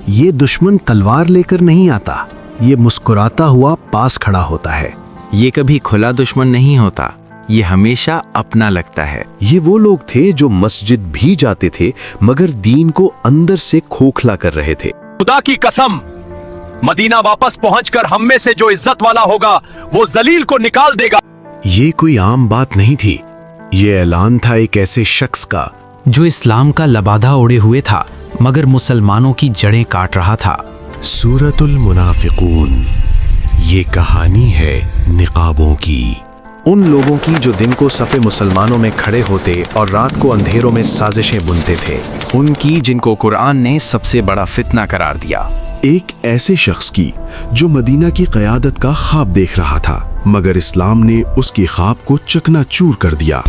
یہ دشمن تلوار لے کر نہیں آتا، یہ مسکراتا ہوا پاس کھڑا ہوتا ہے۔ یہ کبھی کھلا دشمن نہیں ہوتا، یہ ہمیشہ اپنا لگتا ہے۔ یہ وہ لوگ تھے جو مسجد بھی جاتے تھے مگر دین کو اندر سے کھوکھلا کر رہے تھے۔ خدا کی قسم، مدینہ واپس پہنچ کر ہم میں سے جو عزت والا ہوگا وہ ذلیل کو نکال دے گا۔ یہ کوئی عام بات نہیں تھی، یہ اعلان تھا ایک ایسے شخص کا جو اسلام کا لبادہ اوڑے ہوئے تھا مگر مسلمانوں کی جڑیں کاٹ رہا تھا۔ سورۃ المنافقون، یہ کہانی ہے نقابوں کی، ان لوگوں کی جو دن کو صف مسلمانوں میں کھڑے ہوتے اور رات کو اندھیروں میں سازشیں بنتے تھے، ان کی جن کو قرآن نے سب سے بڑا فتنہ قرار دیا۔ ایک ایسے شخص کی جو مدینہ کی قیادت کا خواب دیکھ رہا تھا مگر اسلام نے اس کی خواب کو چکنا چور کر دیا۔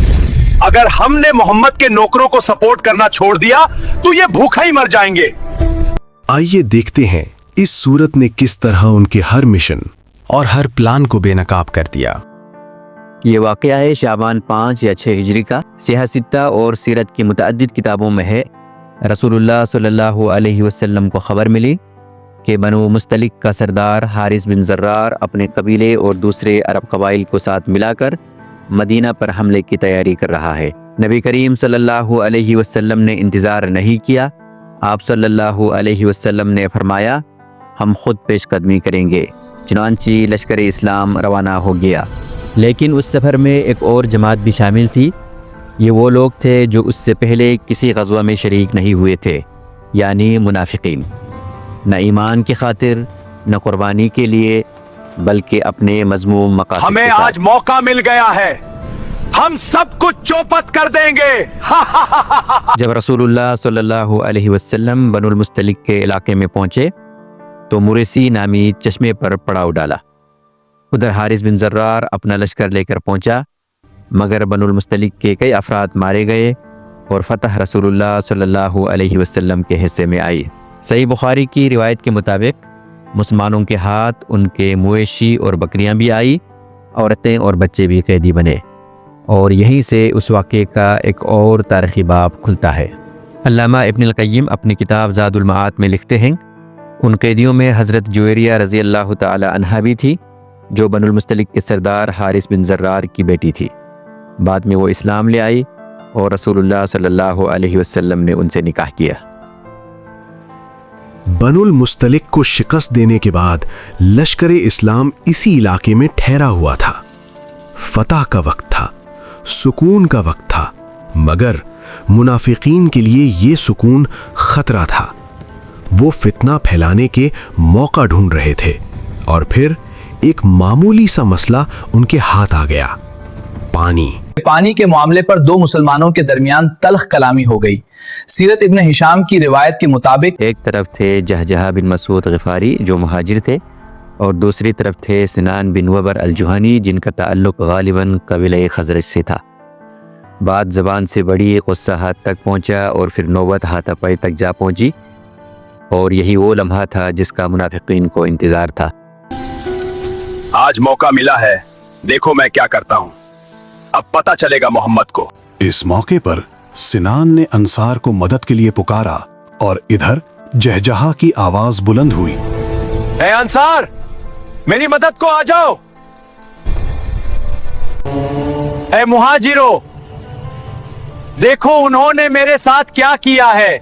اگر ہم نے محمد کے نوکروں کو سپورٹ کرنا چھوڑ دیا تو یہ بھوکا ہی مر جائیں گے۔ آئیے دیکھتے ہیں اس صورت نے کس طرح ان کے ہر مشن اور ہر پلان کو بے نقاب کر دیا۔ یہ واقعہ ہے شعبان 5 یا 6 ہجری کا۔ سیاہ ستہ اور سیرت کی متعدد کتابوں میں ہے۔ رسول اللہ صلی اللہ علیہ وسلم کو خبر ملی کہ بنو مستلق کا سردار حارث بن زرار اپنے قبیلے اور دوسرے عرب قبائل کو ساتھ ملا کر مدینہ پر حملے کی تیاری کر رہا ہے۔ نبی کریم صلی اللہ علیہ وسلم نے انتظار نہیں کیا۔ آپ صلی اللہ علیہ وسلم نے فرمایا ہم خود پیش قدمی کریں گے۔ چنانچہ لشکر اسلام روانہ ہو گیا، لیکن اس سفر میں ایک اور جماعت بھی شامل تھی۔ یہ وہ لوگ تھے جو اس سے پہلے کسی غزوہ میں شریک نہیں ہوئے تھے، یعنی منافقین، نہ ایمان کی خاطر نہ قربانی کے لیے بلکہ اپنے مذموم مقاصد ہمیں کے ساتھ۔ آج موقع مل گیا ہے، ہم سب کچھ چوپٹ کر دیں گے۔ جب رسول اللہ صلی اللہ علیہ وسلم بنو المستلق کے علاقے میں پہنچے تو مریسی نامی چشمے پر پڑاؤ ڈالا۔ ادھر حارث بن زرار اپنا لشکر لے کر پہنچا مگر بنو المستلق کے کئی افراد مارے گئے اور فتح رسول اللہ صلی اللہ علیہ وسلم کے حصے میں آئی۔ صحیح بخاری کی روایت کے مطابق مسلمانوں کے ہاتھ ان کے مویشی اور بکریاں بھی آئی، عورتیں اور بچے بھی قیدی بنے، اور یہیں سے اس واقعے کا ایک اور تاریخی باب کھلتا ہے۔ علامہ ابن القیم اپنی کتاب زاد المعاد میں لکھتے ہیں ان قیدیوں میں حضرت جویریہ رضی اللہ تعالی عنہا بھی تھی جو بنو المستلق کے سردار حارث بن زرار کی بیٹی تھی۔ بعد میں وہ اسلام لے آئی اور رسول اللہ صلی اللہ علیہ وسلم نے ان سے نکاح کیا۔ بنو المستلق کو شکست دینے کے بعد لشکر اسلام اسی علاقے میں ٹھہرا ہوا تھا۔ فتح کا وقت تھا، سکون کا وقت تھا، مگر منافقین کے لیے یہ سکون خطرہ تھا۔ وہ فتنہ پھیلانے کے موقع ڈھونڈ رہے تھے اور پھر ایک معمولی سا مسئلہ ان کے ہاتھ آ گیا، پانی کے معاملے پر دو مسلمانوں کے درمیان تلخ کلامی ہو گئی۔ سیرت ابن ہشام کی روایت کے مطابق ایک طرف تھے جہجہ بن مسعود غفاری جو مہاجر تھے، اور دوسری طرف تھے سنان بن وبر الجہنی جن کا تعلق غالباً قبیلہ خزرج سے تھا۔ بات زبان سے بڑی، غصہ ہاتھ تک پہنچا اور پھر نوبت ہاتھ پائی تک جا پہنچی، اور یہی وہ لمحہ تھا جس کا منافقین کو انتظار تھا۔ آج موقع ملا ہے، دیکھو میں کیا کرتا ہوں، اب پتہ چلے گا محمد کو۔ اس موقع پر سنان نے انصار کو مدد کے لیے پکارا اور ادھر جہجہا کی آواز بلند ہوئی، اے انصار، میری مدد کو آ جاؤ۔ اے مہاجرو، دیکھو انہوں نے میرے ساتھ کیا کیا ہے۔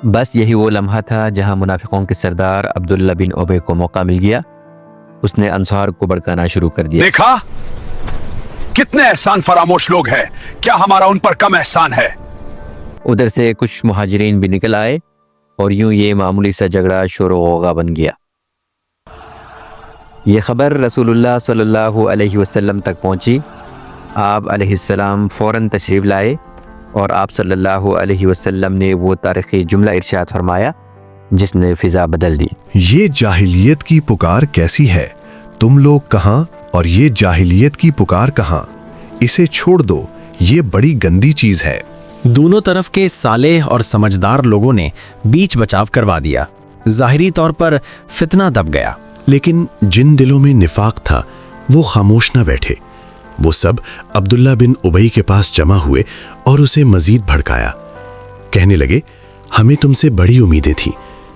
بس یہی وہ لمحہ تھا جہاں منافقوں کے سردار عبداللہ بن ابی کو موقع مل گیا۔ اس نے انصار کو بھڑکانا شروع کر دیا۔ دیکھا کتنے احسان فراموش لوگ ہیں، کیا ہمارا ان پر کم احسان ہے؟ ادھر سے کچھ مہاجرین بھی نکل آئے اور یوں یہ معمولی سا جھگڑا شور و غوغا بن گیا۔ یہ خبر رسول اللہ صلی اللہ علیہ وسلم تک پہنچی۔ آپ علیہ السلام فوراً تشریف لائے اور آپ صلی اللہ علیہ وسلم نے وہ تاریخی جملہ ارشاد فرمایا جس نے فضا بدل دی۔ یہ جاہلیت کی پکار کیسی ہے، تم لوگ کہاں اور یہ جاہلیت کی پکار کہاں؟ اسے چھوڑ دو، یہ بڑی گندی چیز ہے۔ دونوں طرف کے صالح اور سمجھدار لوگوں نے بیچ بچاو کروا دیا۔ ظاہری طور پر فتنہ دب گیا، لیکن جن دلوں میں نفاق تھا وہ خاموش نہ بیٹھے۔ وہ سب عبداللہ بن ابی کے پاس جمع ہوئے اور اسے مزید بھڑکایا۔ کہنے لگے، ہمیں تم سے بڑی امیدیں تھیں،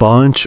5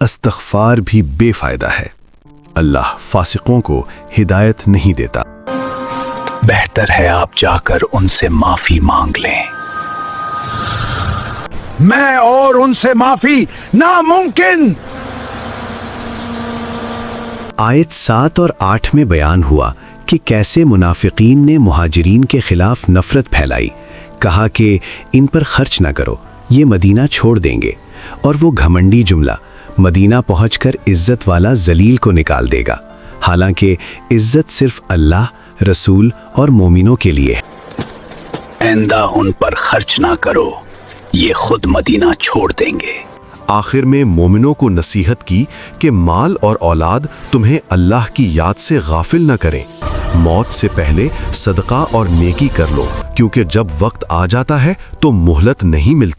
استغفار بھی بے فائدہ ہے۔ اللہ فاسقوں کو ہدایت نہیں دیتا۔ بہتر ہے آپ جا کر ان سے معافی مانگ لیں۔ میں اور ان سے معافی ناممکن۔ آیت 7 اور 8 میں بیان ہوا کہ کیسے منافقین نے مہاجرین کے خلاف نفرت پھیلائی، کہا کہ ان پر خرچ نہ کرو، یہ مدینہ چھوڑ دیں گے، اور وہ گھمنڈی جملہ مدینہ پہنچ کر عزت والا ذلیل کو نکال دے گا، حالانکہ عزت صرف اللہ، رسول اور مومنوں کے لیے ہے۔ آئندہ ان پر خرچ نہ کرو، یہ خود مدینہ چھوڑ دیں گے۔ آخر میں مومنوں کو نصیحت کی کہ مال اور اولاد تمہیں اللہ کی یاد سے غافل نہ کریں، موت سے پہلے صدقہ اور نیکی کر لو، کیونکہ جب وقت آ جاتا ہے تو مہلت نہیں ملتی۔